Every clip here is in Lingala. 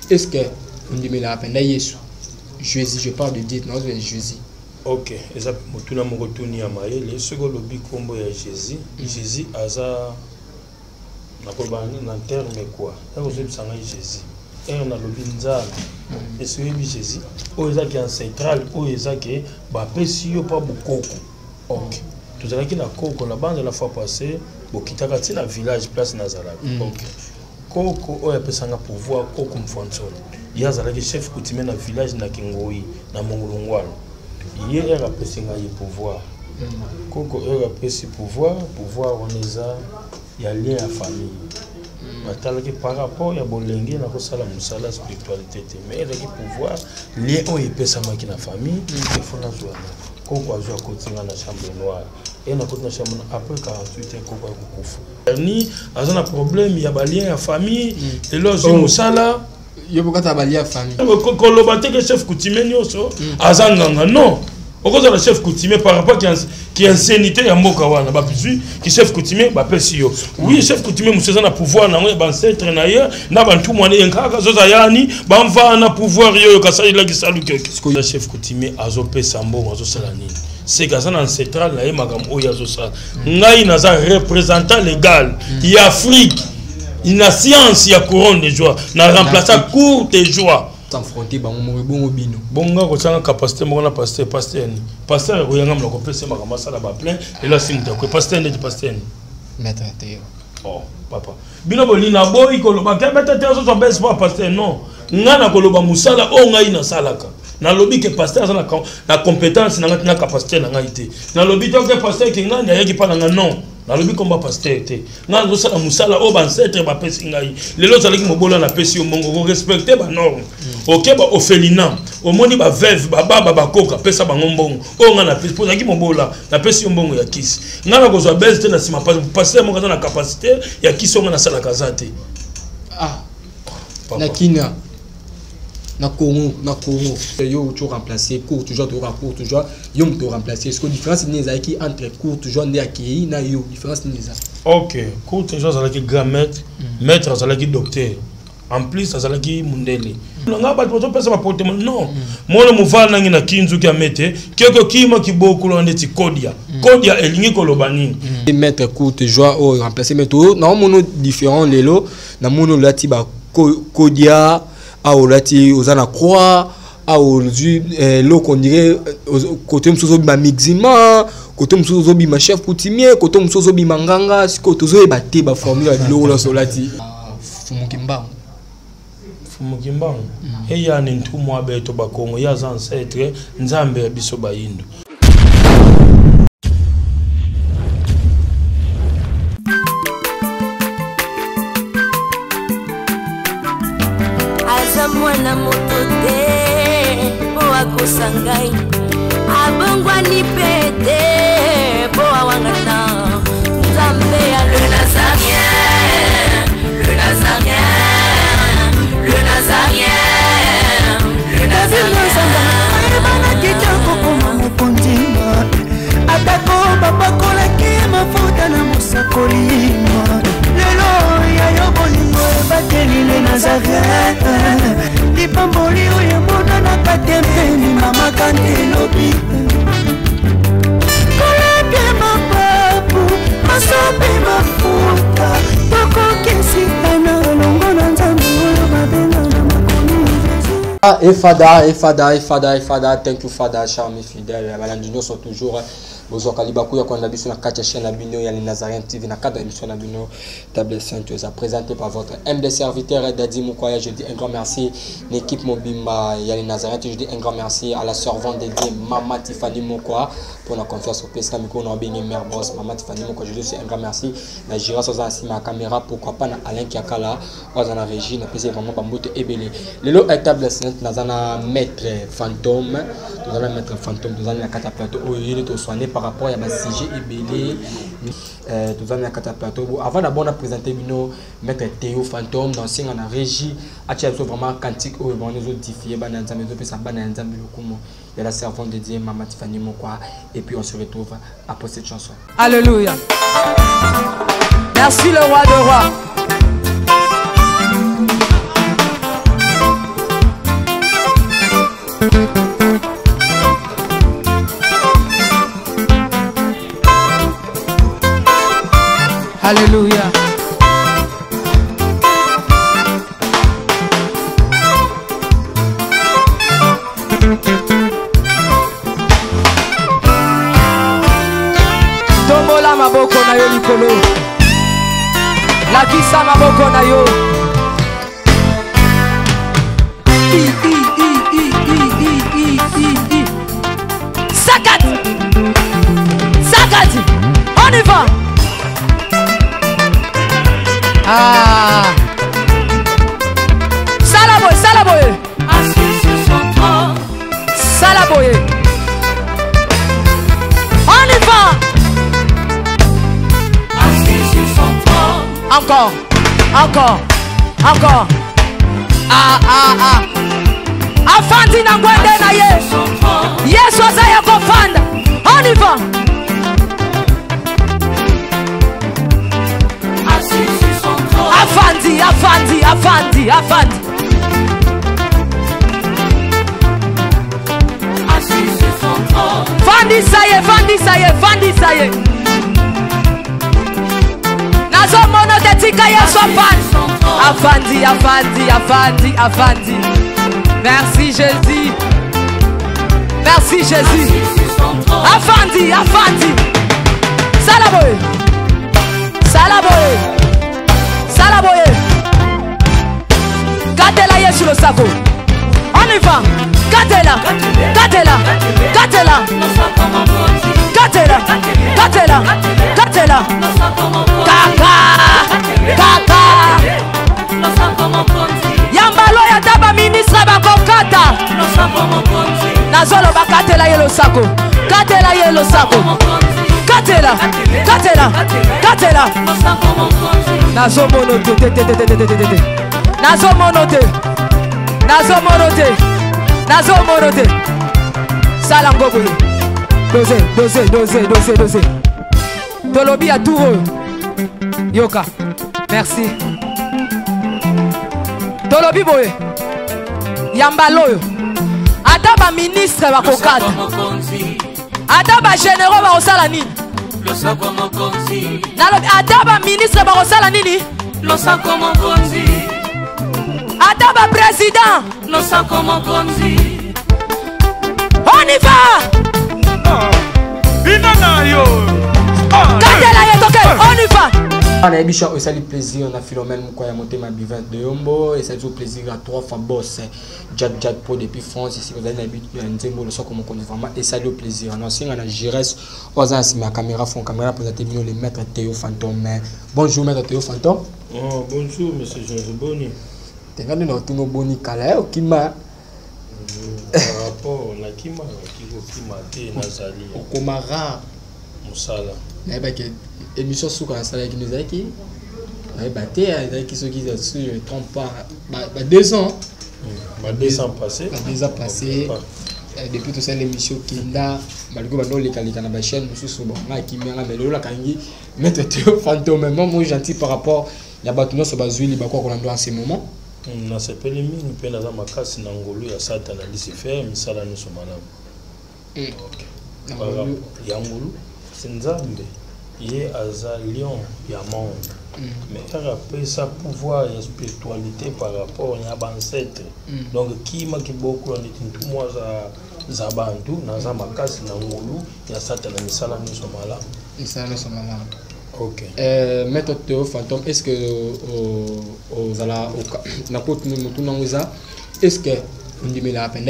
Est-ce que on dit mais la peine Jésus, je parle de Dieu, non, Jésus. Ok, eza mutuna mokotuni ya mayele soko lobi kombo ya Jésus. Jésus aza nakobana na terme quoi. Ça vous êtes sanga Jésus. Et on a lobi nzala. Et ce Jésus, o eza ki ancestral, o eza ki ba pesi yo pa bukoko. Ok. Tout ça qui na koko la bande la fois passée, bokitaka ti na village place Nazareth. Ok. Koko o ya pesanga pouvoir koko mfonso. Yazala ki chef coutumier na village na Kingoi na Mongolongwalo. Il y a un pouvoir. Koko il y a pouvoir on est il y a lien à famille. Par rapport à bolengé na ko sala musala spiritualité mais il y a pouvoir lien on est pesa maki na famille il faut na joie. Koko a joué à côté na chambre noire et na côté na chambre après 48 ans koko a kufa. Ni azana problème il y a lien à famille et là je musala yo bokata balia famille ko lobate que chef coutumier nyoso azanganga non okoza la chef coutumier par rapport qui ancienneté ya mboka wana ba puis qui chef coutumier ba pesi yo oui chef coutumier museza na pouvoir na ba ancêtre na ye na bantu mwana enkaka zoza yani ba mva na pouvoir yo kasali la kisalu keke le chef coutumier azopesa mbongo azosala nini c'est gaza na ancestral na ye makambo oyo azosala ngai naza représentant légal ya Afrique. Une science ya couronne de joie na remplacer cour de joie s'affronter bango bongo bino bonga ko tsanga capacité mo na pasteur ni pasteur ko yanga mlo ko pese makama sala ba plein et là simta ko pasteur ne pasteur ni maître Théo oh papa bino bolina boy ko lo ba ke maître Théo so bes pas pasteur non ngana ko lo ba musala o ngai na salaka na lobby que pasteur na compétence na capacité na ngai te na lobby to que pasteur ki ngani ayaki pa na non na lobby komba pasteur te nga zo sala musala o ba ancêtre ba pesi ngai lelo zalaki mobola na pesi yo mongo ko respecter ba norme OK ba orphelinat o moni ba veuve ba baba ba koka pesa ba ngombongo o nga na pesi po zaki mobola na pesi yo mbongo ya kisi nga na ko zo best na sima pasteur mo na capacité ya kisi o nga na sala kazate na kina na Congo yo tu remplacer court toujours yo me remplacer ce que différence ni za qui entre court toujours ndi akei na yo différence ni za OK court toujours za ki grand maître za ki docteur en plus za ki mundele nga ba to pesa ba portement non mona muvana ngi na kinzu ki amete keko kima kiboko lo ndeti kodia elingi ko lobani maître court toujours o remplacer mais to na mono différent lelo na mono lati ba kodia aolati ozana croix aolzu lo qu'on dirait côté msozo bima mixima côté msozo bima chef coutumier côté msozo bima nganga siko tozo ebate ba formule ya lo solati fumukimba eya ni ntumu abeto ba Kongo ya ancêtre nzambe ya biso bayindo mwana motote po akosangai abongwa ni pete po awangata nzambe ya le nazarien le nazarien le nazarien le nazarien bana kitoko koma mokondima atako babakolaki mafuta na mosakolima lelo ya yo bolingo bateli le nazarien lipamboli oyo mbona na katempeni mama kandelobi koleke mapapu masopi mafuta tokokisitana longo na nzambe oyo babenga na makomi Fada, thank you Fada, charme fidèle, balandino sont toujours besoin kalibaku ya kwanda biso na kacha chaîne na bino ya les Nazarien TV na cadre émission na bino table sainte présenté par votre MD serviteur Dadi Mukwaya. Je dis un grand merci l'équipe Mobimba ya les Nazarien, je dis un grand merci à la servante dédiée Maman Tiffany Mokwa pour la confiance au PSK miko na bengi mère boss Maman Tiffany Mokwa. Je dis aussi un grand merci na Gira Soza ma caméra, pourquoi pas na Alain Kiakala ozana régie na PC vraiment bambote ebele lelo table sainte na maître fantôme dans la cataplateau où il est soigné par rapport à ma CG ebele dans la cataplateau avant d'abord on a présenté bino maître Théo fantôme dans signe en régie a vraiment cantique où on nous diffié bananza mais depuis ça bananza lokumo il y a la servante dédiée Maman Tiffany Mokwa et puis on se retrouve après cette chanson. Alléluia. Merci le roi de rois. likolo lakisa maboko na yo Sakat Sakat on y va ah Salaboye Salaboye assis sur son trône Salaboye on y va assis sur son trône encore encore encore ah ah ah afandi na ngwende na ye Yesu azaya kofanda on y va assis sur son trône afandi afandi afandi afandi assis sur son trône Fandi saye nazo mono tetika Yesu afandi afandi afandi afandi merci Jésus merci Jésus afandi afandi Salaboye Salaboye Salaboye Gatela Yesu le sako on y va Gatela Gatela Gatela Gatela Gatela Gatela Kaka Kaka Yambalo ya taba ministre bakokata Nazolo bakatela yelo sako Katela yelo sako Katela Katela Katela Nazo monote Nazo monote Nazo monote Nazo monote Salango boye Dose dose dose dose dose Tolobi a tout Yoka merci Tolobi boye Yambaloyo Adaba ministre bakokata Adaba généraux bakosala nini Adaba ministre bakosala nini Adaba président on y va Katela yetoke on y va On a eu un plaisir, on a Philomène Moukoya monté ma bivette de Yombo et ça fait plaisir à trois fois boss Jack Pro depuis France ici vous avez l'habitude de Nzembo le soir comme on connaît vraiment et ça le plaisir on a aussi on a Gires aux ans ma caméra fond caméra présenter mieux le maître Théo Fantôme bonjour maître Théo Fantôme oh bonjour monsieur José Boni t'es venu dans tout nos boni kala au kima par rapport na kima te nazali au komara musala na ba que émission sous quand ça avec nous qui batté avec ceux qui se trompent pas 2 ans 2 ans passés 2 ans passés depuis tout ça l'émission qui là malgré maintenant les qualités na ba chaîne monsieur bon na qui mera mais là kangi mettre Théo Fantôme même moi gentil par rapport ya batuno so bazuli ba quoi qu'on en ce moment na sepeli mingi pe na za makasi na ngolu ya satana Lucifer misala nous sommes là ya ngolu sinzambe ye aza lion ya monde mais après ça pouvoir et spiritualité par rapport à l'ancêtre donc qui m'a qui beaucoup on est tout moi za bantu na za makasi na ngolu ya satana misala nous sommes là ok maître Théo Fantôme est-ce que aux ala na côté nous est-ce que on dit mais la peine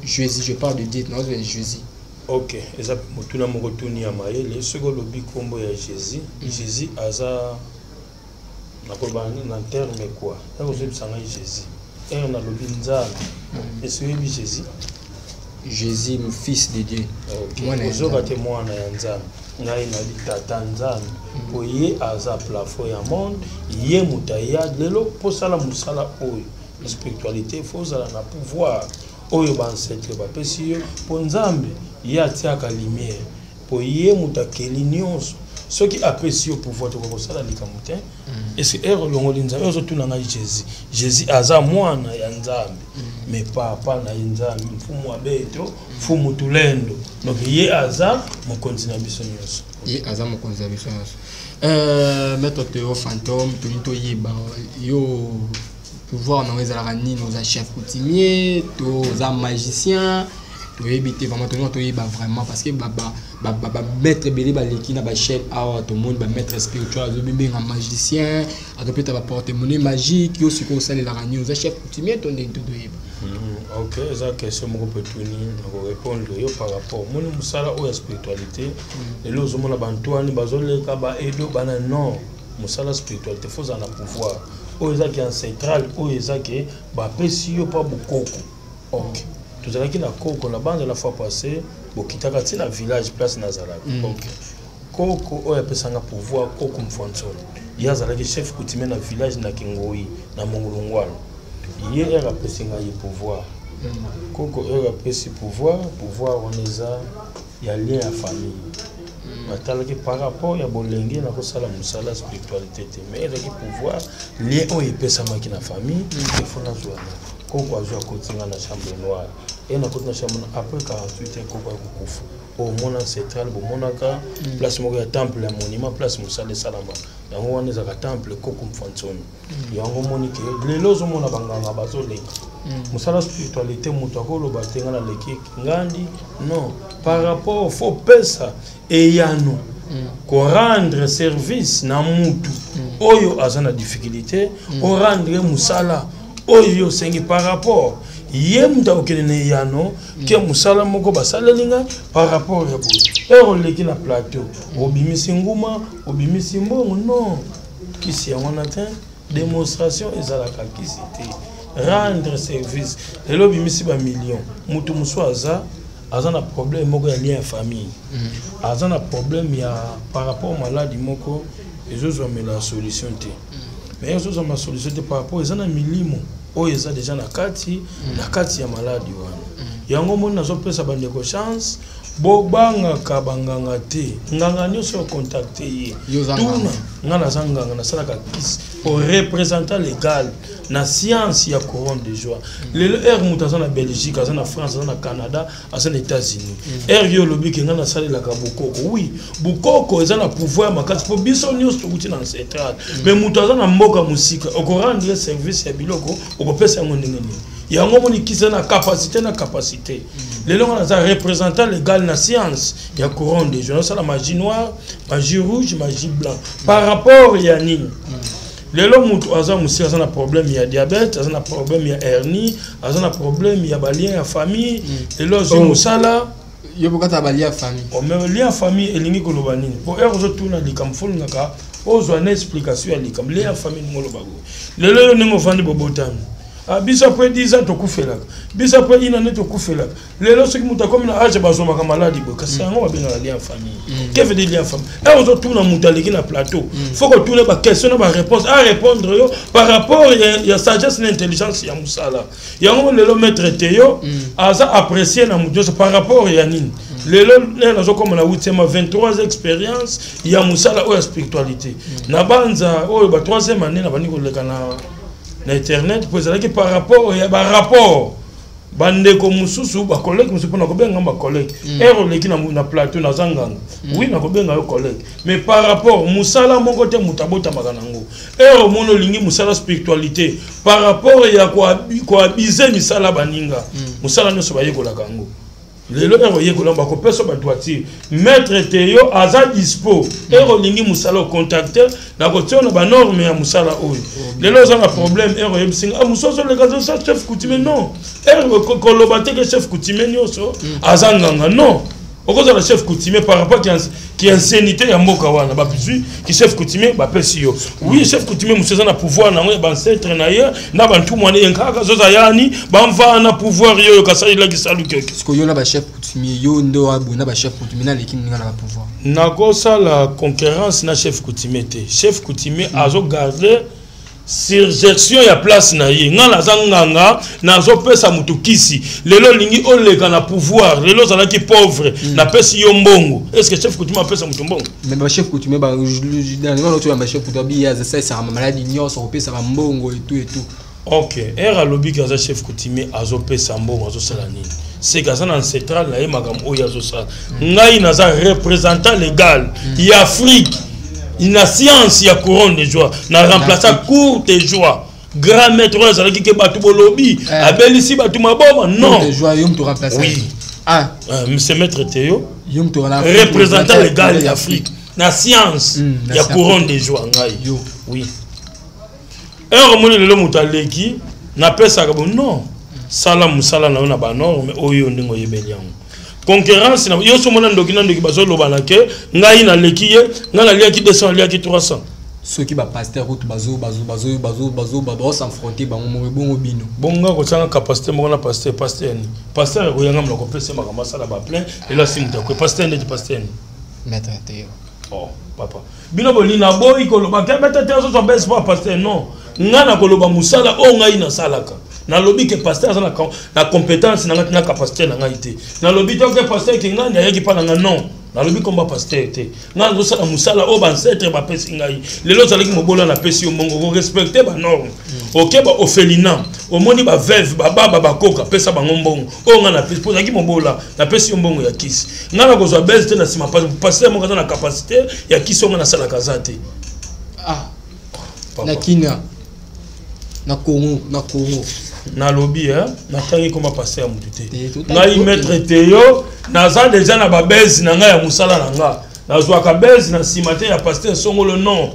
Jésus je parle de Dieu non Jésus ok eza motuna moko tuni ya mayele soko lobi kombo ya Jésus Jésus aza nakoba na terme quoi ça vous êtes sanga Jésus et on a lobi nzala est-ce que Jésus Jésus mon fils de Dieu moi na zoka te mwana ya nzala ngai na litata nzala oye aza plafond ya monde ye mutaya lelo posala musala oyo spiritualité faut za na pouvoir oyo bansetle bapesi yo po nzambe ye atiaka lumière po ye mutakeli nyonso soki apesi yo pouvoir tokosala likambo te est-ce que longoli nzambe ozotuna ngai Jésus aza mwana ya nzambe mais papa na nzambe mfumu abeto mfumu tulendo donc ye aza mokonzi na biso nyonso ye aza mokonzi na biso nyonso maître Théo Fantôme tonito yeba yo pouvoir na ezalaka nini oza chef coutumier to oza magicien to éviter vraiment to vraiment parce que maître belé ba leki na ba chef awa to monde ba maître spirituel zo bimbe un magicien a to peut-être porter monnaie magique yo siko sale la ranyo za chef coutumier to ndé to yeba. OK, ça question mo peut tuni na répondre yo par rapport mon musala o spiritualité et lo zo mona bantuani bazoleka ba edo bana non musala spiritualité faut en pouvoir o ezaki en central o ezaki ba pesi yo pa bukoko. OK, tout ça qui na koko la bande la fois passée bokitaka tina village place Nazareth. OK, koko o epesanga pouvoir koko mfonso yazalaki chef coutumier na village na Kingoi na Mongolongwalo ye era pesinga ye pouvoir koko era pesi pouvoir on eza ya lien à famille batalaki par rapport ya bolenge na kosala musala spiritualité mais era ki pouvoir lien o epesamaki na famille il faut na joie koko azwa kotinga na chambre noire et na kotina chambre après 48 ans koko akukufa au mona central bo monaka place moko ya temple ya monument place musala salama yango wana ezaka temple koko mfantsoni yango monike lelo zo mona banganga bazoleka musala spiritualité mutu akoloba tenga na leki ngandi non par rapport faut pesa et yano ko rendre service na mutu oyo azana difficulté o rendre musala oyo sengi par rapport yemda okene yano ke musala moko basalelinga par rapport ya bo ero leki na plateau obimisi nguma obimisi mbongo non kisi yango na te démonstration ezalaka kisi te rendre service lelo bimisi ba million mutu muso azana problème moko ya lien famille azana problème ya par rapport maladie moko ezozo la solution te mais ezozo ma solution te par rapport ezana milimo o eza déjà na kati ya maladie wana yango moni nazopesa bandeko chance bobanga kabanganga te nganga nyoso contacter ye tuna ngana zanganga na sala ka kisi pour représenter légal na science ya couronne de joie le air mutaza na Belgique aza na France aza na Canada aza na États-Unis air yo lobi ke ngana sala la ka bukoko oui bukoko eza na pouvoir makati po biso nyoso uti na central mais mutaza na mboka musika okorendre service ya biloko okopesa ngo ndengeni yango moni kisa na capacité lelo on a représentant légal na science ya couronne de joie ça la magie noire magie rouge magie blanc par rapport ya nini lelo mutu aza musika aza na problème ya diabète aza na problème ya hernie aza na problème ya balien ya famille lelo zo musala yo bokata balien ya famille o me lien ya famille elingi koloba nini po erzo tuna likamfulu ngaka ozo na explication ya likam lien ya famille ngolo bago lelo yo ningo fandi bobotami biso après 10 ans to kufelaka biso après une année to kufelaka lelo soki muta comme na age bazoma ka maladie bo kasi yango babenga lien en famille que veut dire lien en famille et on tout na mutaleki na plateau faut que tout ba question ba réponse à répondre yo par rapport ya sagesse et intelligence ya musala yango lelo maître teyo aza apprécier na mutu par rapport ya nini lelo nazo comme na 8e 23 expérience ya musala o spiritualité na banza o ba 3e année na bani ko leka na internet pour ça que par rapport ya ba rapport bande ko mususu ba collègue mususu na ko benga ba collègue ero leki na plateau na zanganga oui na ko benga yo collègue mais par rapport musala mon côté mutabota makanango ero mono lingi musala spiritualité par rapport ya ko abiser misala baninga musala nyoso ba yekola kango lelo ero yekola ba ko peso ba droitier maître teyo aza dispo ero lingi musala contacter na ko tiona ba norme ya musala oyo lelo za problème ero yebsinga musoso le gazo sa chef coutumier non ero koloba te que chef coutumier nyoso azanganga non okoza la chef coutumier par rapport qui ancienneté ya mboka wana ba puis qui chef coutumier ba pesi yo oui chef coutumier musoza na pouvoir na ba ancêtre na ye na bantu mwana enkaka zoza yani ba mva na pouvoir yo kasali la gisalu keke parce que yo na ba chef coutumier yo ndo abuna ba chef coutumier na leki ninga na pouvoir na kosa la concurrence na chef coutumier te chef coutumier azo garder surgestion ya place na ye ngala zanganga nazo pesa mutukisi lelo lingi oleka na pouvoir lelo zalaki pauvre na pesi yo mbongo est-ce que chef coutumier pesa mutu mbongo mais ba chef coutumier ba dans l'autre ba chef coutumier ya ça maladie nyonso pesa ba mbongo et tout OK era lobby kaza chef coutumier azo pesa mbongo azo sala nini c'est kaza na central na ye magam oyo azo sala ngai naza représentant légal ya Afrique une science ya couronne de joie na remplacer cour de joie grand maître azalaki ke batu bolobi abelisi batu maboma non de joie yom to remplacer oui Ah, monsieur maître Théo yum to na représentant légal d'Afrique na science ya couronne de joie ngai oui un remoni le mutaleki na pesa ka non sala musala na ba norme oyo ndingo yebeliango concurrence na yo so mona ndoki na ndoki bazo lobana ke ngai na leki ye ngana liaki 200 liaki 300 ceux qui ba pasteur route bazo s'affronter bango mo bongo bino bonga ko tsanga capacité mo na pasteur ko yanga mloko pesa makama sala ba plein et là si mutako pasteur ndi pasteur maître Théo oh papa bino bolina boy ko loba ke maître Théo so bes pas pasteur non ngana ko loba musala o ngai na salaka na lobi ke pasteur na compétence na capacité na ngai te na lobi to ke pasteur ki ngani ayaki pa na non na lobi komba pasteur te ngana zo sala musala o ban setre ba pesi ngai lelo zalaki mobola na pesi o mongo ko respecter ba norme OK ba ofelina o moni ba veuve ba baba ba koka pesa ba ngombongo o ngana pesi po zaki mobola na pesi o mbongo ya kisi ngana ko zo bes te na sima pasteur mo na capacité ya kisi o ngana sala kazate na kina na Congo na lobby na tangi koma passer mutu te ngai maître Théo naza déjà na ba base na ngai ya musala na nga nazwa ka base na simate ya pasteur songolo non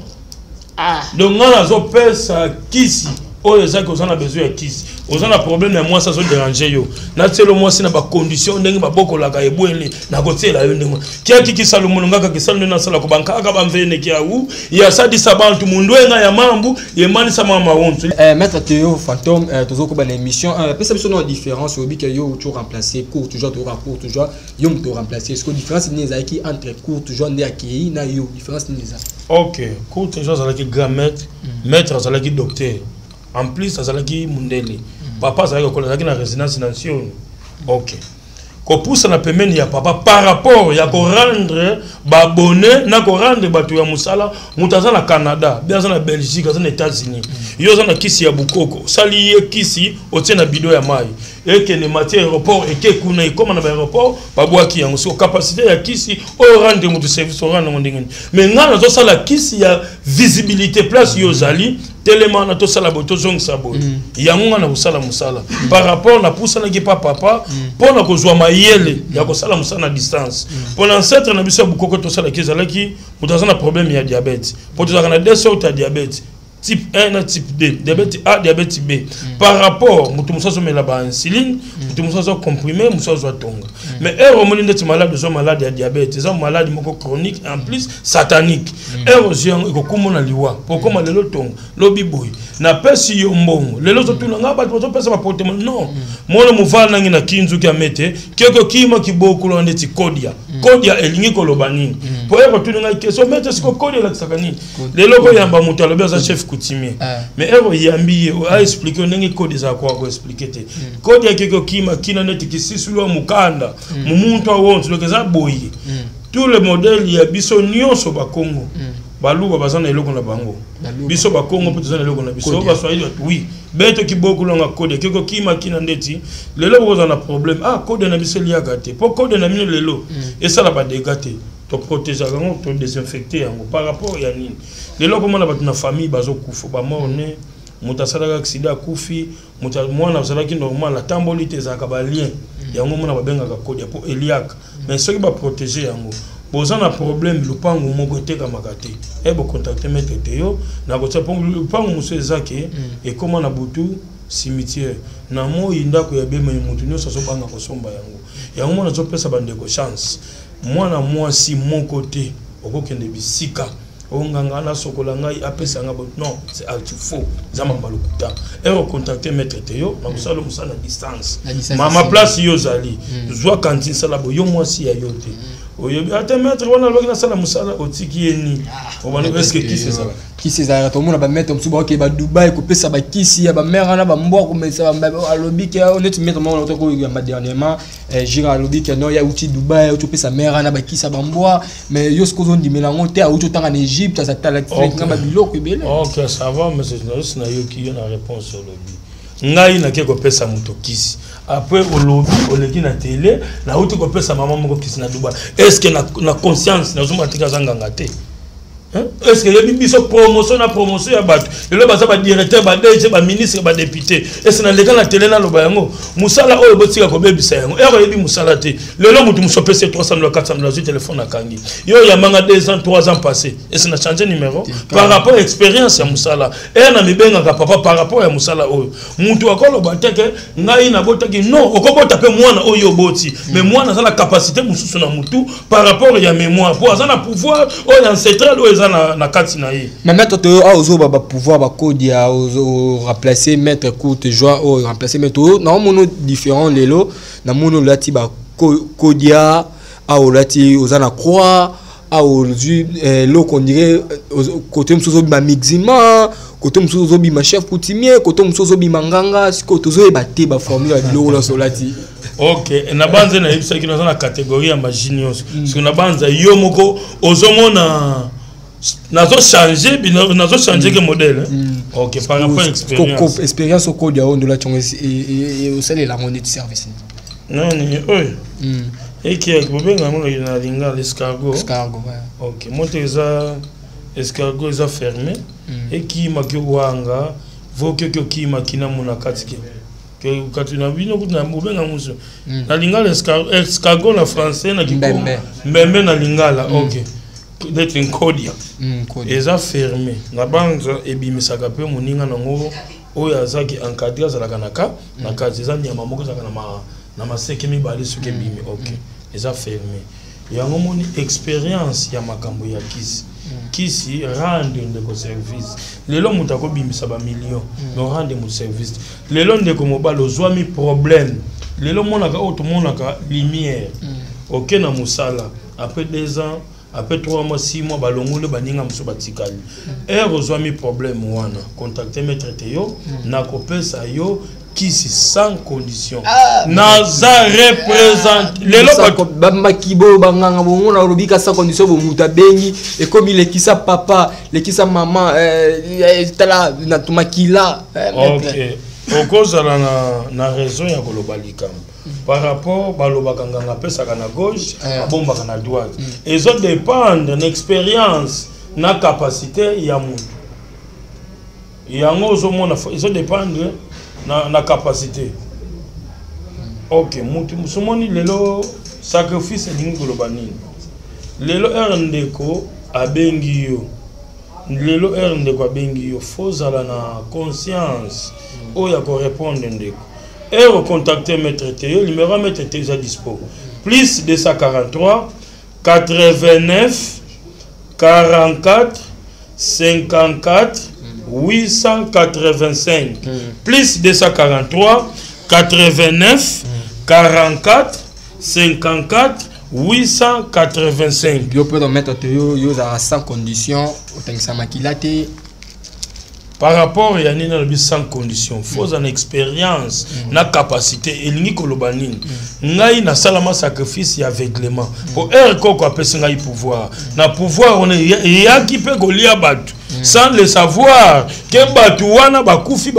donc nga nazo pesa kisi oyo za ko sana besoin ya kisi ozana problème na moi ça so déranger yo na tselo moi sina ba condition ndenge ba bokola ka ebwele na kotela yo ndenge kia kiki salumuno ngaka kisalo na sala ko banka aka bamvene kia u ya sadi sabantu mundu nga ya mambu ye mani sama mawontu maître Théo fantôme toujours ko ba émission pesa biso no différence obi que yo tu remplacer court toujours yo to remplacer est-ce que différence ni za ki entre court toujours ndi akei na yo différence ni za OK court toujours za ki grand maître za ki docteur en plus azalaki mundele papa azalaki kola na résidence nation OK ko poussa na pemeni ya papa par rapport ya ko rendre ba bonnet na ko rendre batu ya musala mutaza na Canada bien za na Belgique za na États-Unis yo za na kisi ya bukoko sali ye kisi otie na bido ya mai et ne matière aéroport et que kuna comme na aéroport ba boaki yango so capacité ya kisi o rendre mutu service o rendre ndingeni mais ngana zo sala kisi ya visibilité place yo zali tellement na to sala boto zong sabo yango na usala musala par rapport na poussa na ki papa pona ko zwa mayele ya ko sala musala na distance pona ancêtre na biso bukoko to sala kezalaki mutaza na problème ya diabète pour to na deux sortes de diabète type 1 et type 2 diabète A diabète B par rapport mutu musazo mela ba insuline mutu musazo comprimé musazo tonga mais hormone ndeti malade zo malade ya diabète zo malade moko chronique en plus satanique érosion ikokumo na liwa pokoma lelo tonga lobi boy na pesi yo mbongo lelo zo tuna ngaba to pesa ba portement non mono mufana ngi na kinzu kya mete keko kima kiboko ndeti kodia elingi kolobani po ero tuna ngai keso mete siko kodia la sakani lelo ko yamba mutu alobi za chef coutumier mais ero yambi a expliquer ndenge code za kwa ko expliquer te code ya keko kima kina neti kisisulo mukanda mumuntu awonto lokeza boyi tout le modèle ya biso nyonso ba Congo baluba bazana eloko na bango biso ba Congo pe tozana eloko na biso ba swahili oui beto kiboko longa code keko kima kina ndeti lelo bozana problème code na biso liaka te po code na mino lelo et ça la ba dégâter to protéger yango to désinfecter yango par rapport ya nini lelo ko mona batu na famille bazo kufa ba morne mutasala accident kufi mwana bazalaki normal la tambolite za ka ba lien yango mona babenga ka code po eliaka mais ceux qui ba protéger yango bozana problème lupango moko te ka makate bo contacter maître Théo na ko tsapo lupango muso ezake et comment na butu cimetière na mo indako ya bema mutu nyo so banga ko somba yango mona zo pesa bande ko chance mwana mwasi mon côté okokende bisika onganga na sokola ngai apesa nga non c'est faux za mambalokuta contacter maître Théo na musalo musala distance mama place yo zali zwa cantine sala bo yo mwasi ya yote oyo ate maître wana loki na sala musala otiki eni obana est-ce que qui c'est ça to mona ba maître msuba ke ba Dubai ko pesa ba kisi ya ba mère na ba mbwa ko mesa ba alobi ke honnête maître mona to ko ya dernièrement gira alobi ke no ya uti Dubai to pesa mère na ba kisi ba mbwa mais yo ce ko zone di melango te a uti tanga en Égypte ça tala ngamba biloko ebele OK ça va mais c'est na yo qui a réponse sur le ngai na ke ko pesa muto kisi après au lobby au leki na télé na uti ko pesa maman moko kisi na Dubai est-ce que na conscience na zuma tika zanga ngate Est-ce que y a biso promotion na promotion ya bato lelo baza ba directeur ba DG ba ministre ba député est-ce na leka na télé na loba yango musala oyo botika ko bebisa yango ero yebi musala te lelo mutu musope 300 000 400 000 téléphone na kangi yo ya manga 2 ans 3 ans passé est-ce na changer numéro par rapport à expérience ya musala na mibenga ka papa par rapport ya musala oyo mutu akoloba teke ngai na botaki non okobota pe mwana oyo boti mais mwana za la capacité mususu na mutu par rapport ya mémoire pour azana pouvoir oyo ancestral oyo na kati na ye mais maître to ozo ba pouvoir ba kodia ozo remplacer maître courte joie ou remplacer maître na mono différent lelo na mono lati ba kodia a lati ozana croix a aujourd'hui lo qu'on dirait côté msozo ba mixima côté msozo bi ma chef coutumier côté msozo bi manganga siko tozo ba te ba formule lo la solati. Ok, na banza na yebisa ki na catégorie ya maginios parce que na banza yo moko ozomona nazo changer que modèle OK par rapport à expérience expérience au code ya on la chongo et au sel la monnaie de service non ni oi et qui est bobenga mo na linga l'escargot OK monteza escargot est fermé et qui maki wanga voke ki makina mona katike que katuna bino kuna bobenga muso na linga l'escargot na français na kipo mbembe na lingala OK d'être un codia eza fermé na banza ebimisaka pe moninga nango oyo azaki encadré azalaka na kati eza nyama moko ezalaka na maseke mibale soki ebimi ok eza fermé yango moni expérience ya makambo ya kisi rende ndeko service lelo moto akobimisa ba million no rende mo service lelo ndeko mobali ozwami problème lelo monaka oyo tomonaka lumière ok na mosala après 2 ans après 3 mois 6 mois balongole baninga muso batikali ozwami problème wana contacter maître Théo na kopesa yo kisi sans condition naza représente lelo bamakibo banganga bongona robika sans condition bo muta bengi et comme il ekisa papa lekisa maman tala na tumakila OK okozala na raison ya koloba likambo par rapport balobaka nganga pesaka na gauche abombaka na droite et ça dépend de l'expérience na capacité ya mutu yango ozomona ça dépend na capacité OK mutu musomoni lelo sacrifice ningi koloba nini lelo ndeko abengi yo lelo ndeko abengi yo fozala na conscience oya ko répondre ndeko et recontacter maître Théo numéro maître Théo à dispo plus 243 89 44 54 885 plus 243 89 44 54 885 yo peut mettre Théo yo za sans condition otangisa makilate par rapport à nina le sans condition faut une expérience na capacité elingi koloba nini ngai na salama sacrifice ya aveuglement pour koko apesa ngai pouvoir na pouvoir on yaki pe golia batu sans le savoir que batu wana bakufi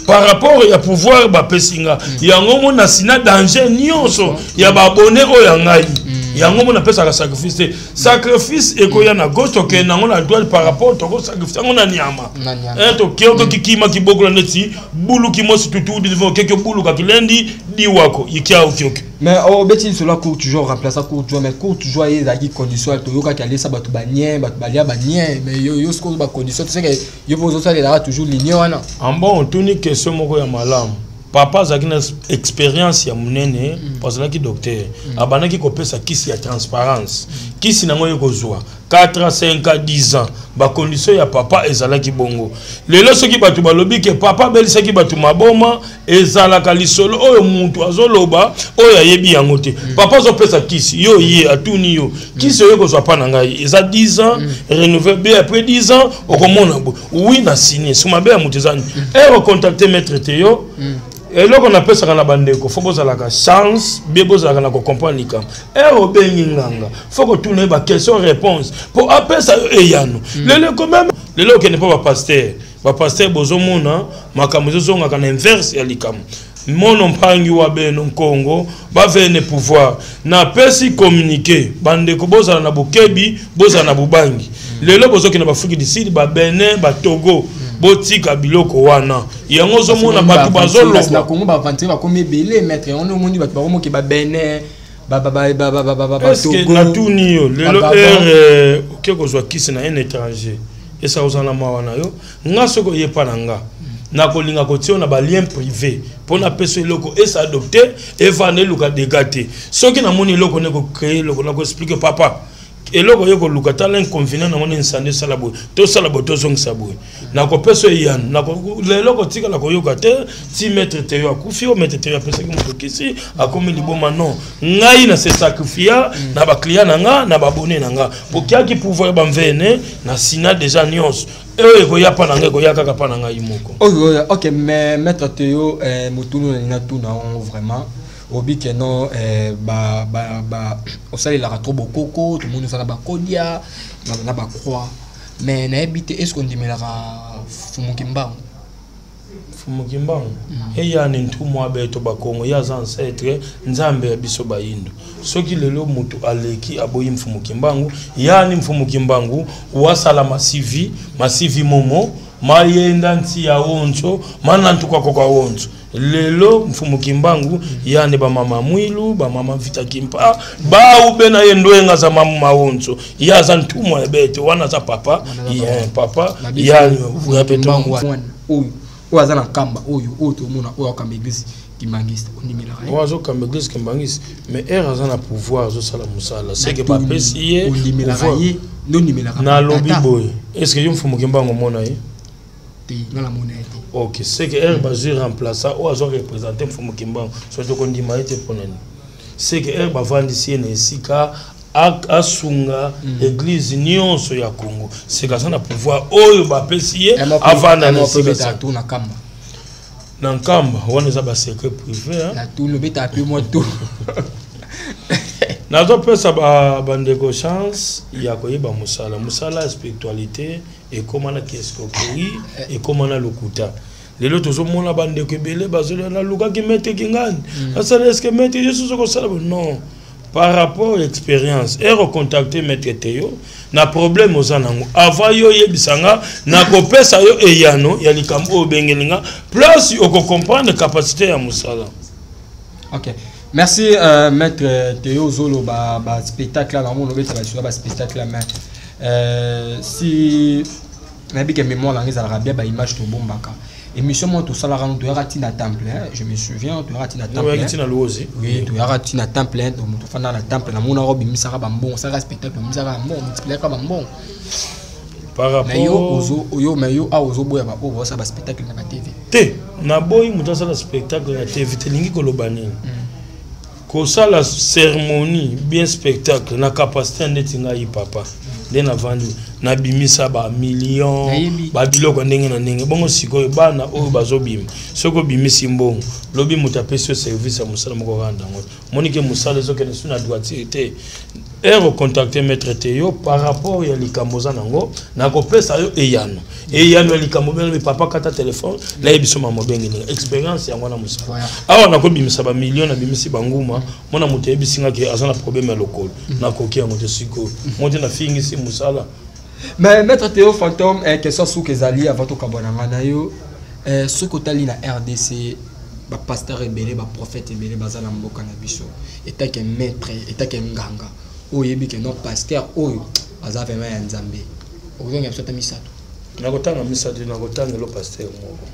par rapport ya pouvoir bapesinga yango mona sina danger nyonso ya babone oyo ngai yango mona pesa sacrifice ekoya na gauche ke nango na droite par rapport to sacrifice ngona nyama to kioko kikima kibokula neti bulu kimosi tutu devant quelque bulu ka kilendi diwako ikia okioke mais au beti cela court toujours remplacer court toujours mais court toujours y a des conditions to yoka kali sa batu banien batu balia banien mais yo sko ba condition tu sais que yo vous ça là toujours ligne wana en bon tuni question moko ya malamu papa zakina expérience ya munene parce que docteur abanaki kopesa kisi ya transparence kisi nango yokozwa 4 5 10 ans ba condition ya papa ezalaki bongo lelo soki batu balobi ke papa belisaki batu maboma ezalaka lisolo oyo muntu azoloba oyo ayebi yango te papa zopesa kisi yo ye atuni yo kisi oyo kozwa pa na ngai eza 10 ans renouvelé après 10 ans okomona bo oui na signé suma be ya mutu ezani contacter maître Théo et là on appelle ça na bandeko faut bozala ka chance be bozala na ko comprendre likam obengi nganga faut que tourner ba question réponse pour appeler ça eyano lelo quand même lelo que n'est pas pasteur bozo mona makambo zonga kana inverse ya likam mon mpangi wa beno Congo ba vene pouvoir na pesi communiquer bande ko boza na bokebi boza na bubangi lelo bozo ki na Afrique du Sud ba Benin ba Togo botika biloko wana yango zo mona batu bazolo na Congo ba vantira comme belé maître on omundi batu ba komo ki ba Benin ba Togo na tuni yo lelo okeko zo kisi na un étranger et ça osana mawana yo ngasoko yepa nanga na kolinga kotia na ba lien privé pour na peso loko et ça adopter et va ne luka dégater soki na moni loko ne ko créer loko na ko expliquer papa et loko yoko luka tala inconvénient na moni insande salabo to salabo to zong sabo na ko peso yan na ko le loko tika na ko yoka te ti mettre te yo akufi o mettre te yo peso ki moto kisi akomi liboma non ngai na se sacrifier na ba client nanga na ba abonné nanga pour kia ki pouvoir ba mvene na sina déjà nyos ok, mais maître Théo, Moutoulou n'a tout vraiment. Au but que non, au salé la trop beaucoup, tout le monde nous a la kodia, n'a pas croix. Mais n'a habité, est-ce qu'on dit mais la Fumukimba? Fumukimba. Et y a un tout moi beto bakongo, y a un ancêtre, nzambe biso bayindo. Ce qui le mutu aleki aboyi mfumukimbangu, ya ni mfumukimbangu, wasala masivi momo, mayenda nti ya oncho, manantuka kwa oncho. Lelo mfumukimbangu, ya ni ba mama mwilu, ba mama vita kimpa, ba ubena yendoenga za mama oncho, ya za ntumwa beto, wana za papa, ya ni mfumukimbangu. Ouazana kamba oyo to mona oyo kamba église kimbangiste ondimela ray oazo kamba église kimbangiste mais azana pouvoir zo sala musala c'est que pas pesier ondimela ray ndimela na lobby boy est-ce que yumfumu kimbango mona yi te ngala mona ete OK c'est que bazu remplacer oazo représenter mfumu kimbango so to kondima ete ponani c'est que ba vandisi na sika asunga église nyonso ya Congo c'est que ça na pouvoir oyo ba pesier avant na sika tout na kamba na kamba wana za ba secret privé hein la tout le beta peu moi tout na to pesa ba bandeko chance ya koyeba musala spiritualité et comment na qu'est-ce et comment na lokuta lelo tozo mona bandeko ebele bazolo na luka ki mete kingani asa est-ce que mete Jésus ko sala non par rapport à l'expérience et recontacter maître Théo na problème ozanango avant yo yebisanga na kopesa yo eyano ya likambo obengelinga plus oko comprendre capacité ya musala. OK, merci maître Théo Zolo ba spectacle là mon obeta ba spectacle mais si na bi que mémoire la ngeza la ba image to bombaka émission moi tout ça la rendre na temple je me souviens tu na temple oui tu na temple donc tu fana na temple na mona robi misaka ba mbon ça spectacle misaka mbon multiplier ka ba mbon par rapport mais yo a ozo boya ba o ça ba spectacle na TV te na boy mutasa la spectacle na TV te lingi ko lobani ko ça la cérémonie bien spectacle na capacité ndetinga yi papa den avant na bimisa ba million ba biloko ndenge na ndenge bongo sikoyo bana oyo bazobima soko bimisi mbongo lobi mutapesi service ya musala moko randa ngo monike musala zoke ne suna droitier ero contacter maître Théo par rapport ya likamboza nango na kopesa yo eyano ya likambo bele papa kata téléphone la yebiso mama bengi expérience yango na musala awa na ko bimisa ba million na bimisi banguma mona mutu yebisinga ke azana problème ya lokolo na kokia moto siko moto na fingi si musala. Mais maître Théo Fantôme que ça sous que ali avant to kabonanga na yo ce côté na RDC ba pasteur rebelle ba prophète rebelle bazala mboka na biso eta que maître eta que nganga oyebi que non pasteur oyo aza vraiment ya nzambe okonga biso ta misato na kotanga misato na kotanga lo pasteur moko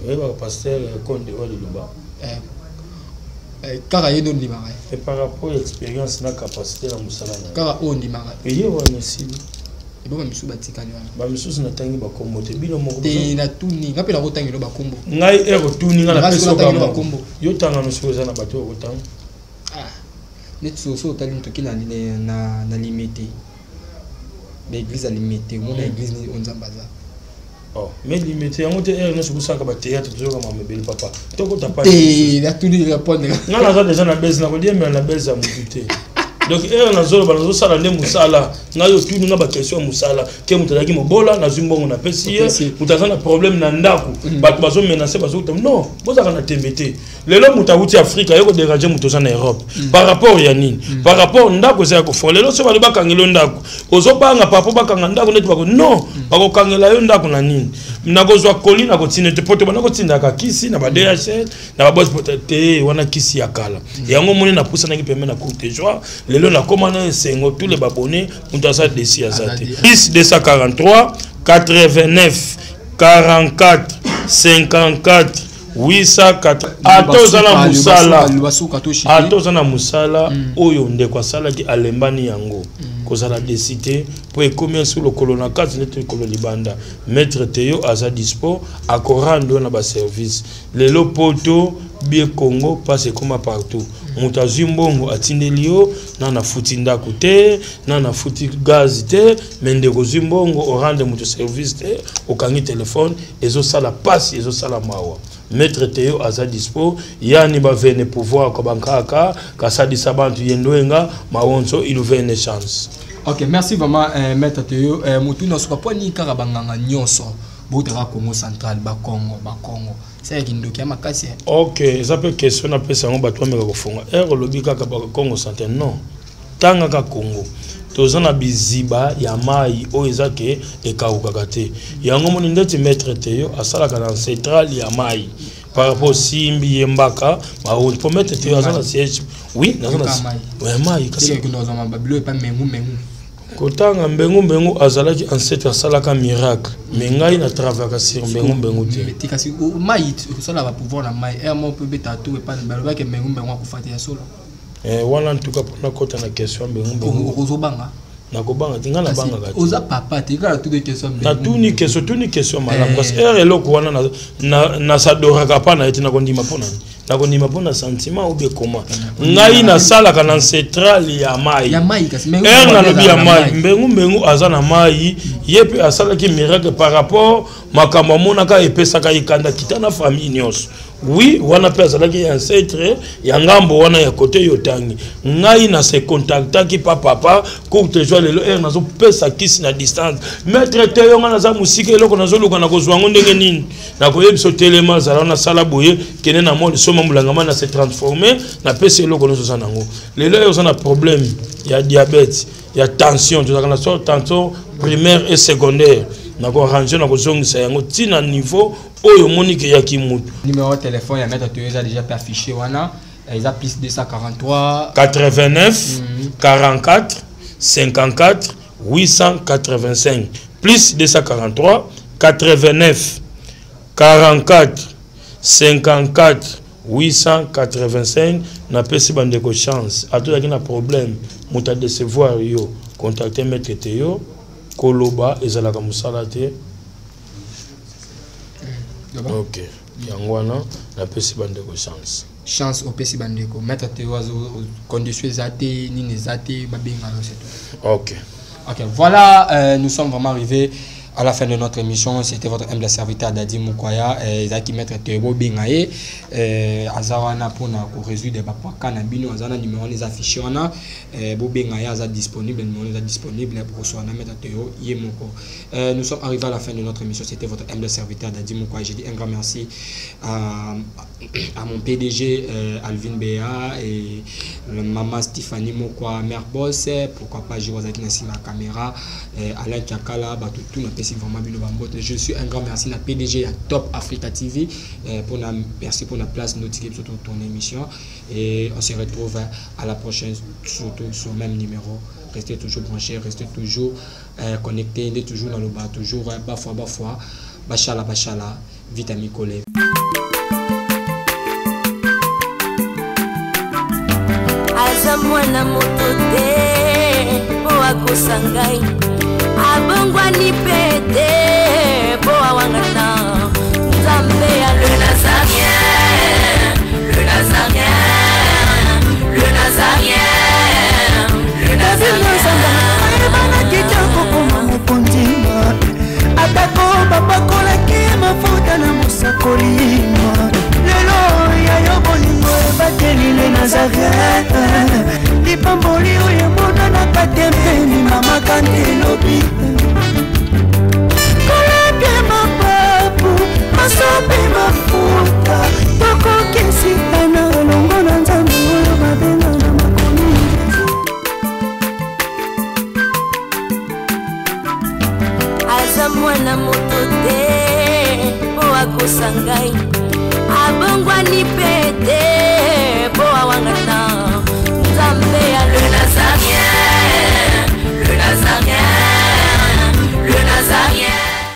non ba pasteur konde wali luba kaka yendo ndimaka et par rapport à l'expérience na capacité na musala na kaka o ndimaka et yo wana sili et ba misu batikani wana ba misu na tangi ba kombo te bino moko te na tuni ngapi la kotangi lo ba kombo ngai ero tuni nga na peso ba kombo yo tanga no soza na bato ko tanga net so tali ntoki na limité l'église a limité mon église ni onzambaza. Oh, mais limité, on te est sur ça comme théâtre toujours comme belle papa. Toi quand t'as pas. Et la tout lui répondre. Non, là déjà la baisse, la redire mais la baisse à m'écouter. donc nazo banazo sala nde musala ngayo tu nga ba question musala ke mutazaki mobola na zimbongo na pesi mutazana problème na ndako bato bazo menacer bazo non boza kana tembete lelo mutawuti Afrika yoko déranger mutoza na Europe par rapport ya nini par rapport ndako za ko fo lelo so bali bakangelo ndako ozobanga papo bakanga ndako netu bako non bako kangela yo ndako na nini nakozwa kolina ko tinete poto banako tindaka kisi na ba DHL na ba boss potate wana kisi ya kala yango moni na pusa na kipeme na courte joie lelo na commande sengo tous les babonnés mutasa desi azate 243 89 44 54 804 atozana musala oyo ndeko asala ki alembani yango kozala décidé pour ekomi sur le colonna 4 net kolo libanda maître Théo aza dispo akorando na ba service lelo poto bien Congo passe comme partout mutazimbongo atindelio na futi ndako te na futi gaz te mende kozimbongo orande mutu service te okangi téléphone ezo sala passe ezo sala mawa maître Théo aza dispo yani ba vene pouvoir ko bankaka kasadi sabantu yendoenga mawonso il ouvre une chance. OK, merci vraiment maître Théo mutu no so pas ni karabanganga nyonso botera Congo central ba Congo c'est kindoki makasi. OK, ça peut question na pesa ngo batwa meka kofunga lobi kaka ba Congo central non tanga ka Congo tozana biziba ya mai o ezake ekauka te yango moni ndeti maître Théo asala kana central ya mai par rapport simbi yembaka ma pour mettre Théo asala siège oui nazana ouais mai kasi que nous avons babilo pas mengu kotanga mbengu azalaki ancêtre asalaka miracle mais ngai na travailler sur mbengu te kasi mai sala va pouvoir na mai mon peut beta tout et pas baloba que mbengu akufati ya solo wana en tout cas pour na kota na question mbengu ozobanga na kobanga tinga na banga kati oza papa tikala tout de question na tuni question malamu parce que eloko wana na sadoraka pa na etina kondima pona na kondima pona sentiment ou bien comment ngai na sala kana central ya mai kasi na lobi ya mai mbengu azana mai yepe asala ki miracle par rapport makambo monaka epesaka ikanda kitana famille nyos oui wana pe azalaki ancêtre ya ngambo wana ya côté yotangi ngai na se contacta ki papa courte joie lelo nazo pesa kisi na distance maître Théo nga naza musika eloko nazo luka na kozwa ngo ndenge nini na koyebiso telema zala na sala boye kene na mode soma mulangama na se transformer na pesa eloko nazo sana ngo lelo yo sana problème ya diabète ya tension tu na sorte tension primaire et secondaire na ko ranger na ko zongisa yango tina niveau oyo monike ya kimutu numéro de téléphone ya maître Théo a déjà affiché wana ils a plus 243 89 44 54 885 plus 243 89 44 54 885 na pesi bandeko chance atoyaki na problème muta décevoir yo contacter maître Théo koloba ezalaka musala te. OK yango wana na pesi bandeko chance au pesi bandeko maître Théo conditions zate nini zate babenga c'est tout. OK voilà nous sommes vraiment arrivés à la fin de notre émission. C'était votre humble serviteur Dadi Mukwaya Zaki maître Théo Bengaye azawana pour na résoudre des bapaka na bino azana numéro les affichés wana bo Bengaye aza disponible numéro les disponible pour soit na maître Théo Yemoko. Nous sommes arrivés à la fin de notre émission. C'était votre humble serviteur Dadi Mukwaya. Je dis un grand merci à mon PDG Alvin Béa et maman Stéphanie Mokwa mère boss, pourquoi pas je vois avec la caméra Alain Kakala batu tout na pesi vraiment bino bambote. Je suis un grand merci à PDG à Top Africa TV pour la merci pour la place notifiée sur ton émission et on se retrouve à la prochaine surtout sur le même numéro. Restez toujours branchés, restez toujours connectés, toujours dans le bas, toujours bafwa bachala vitamine collé. Mwana moto te po akosangai abongwa ni pete po awangata Nzambe ya le Nazarien le Nazarien le Nazarien le Nazarien bana kitoko koma mukondima atako babakola ki mafuta na musakolima lelo ya yo bolingo bateli le Nazarien Lipamboli akosa ngai abongwani pete po awanga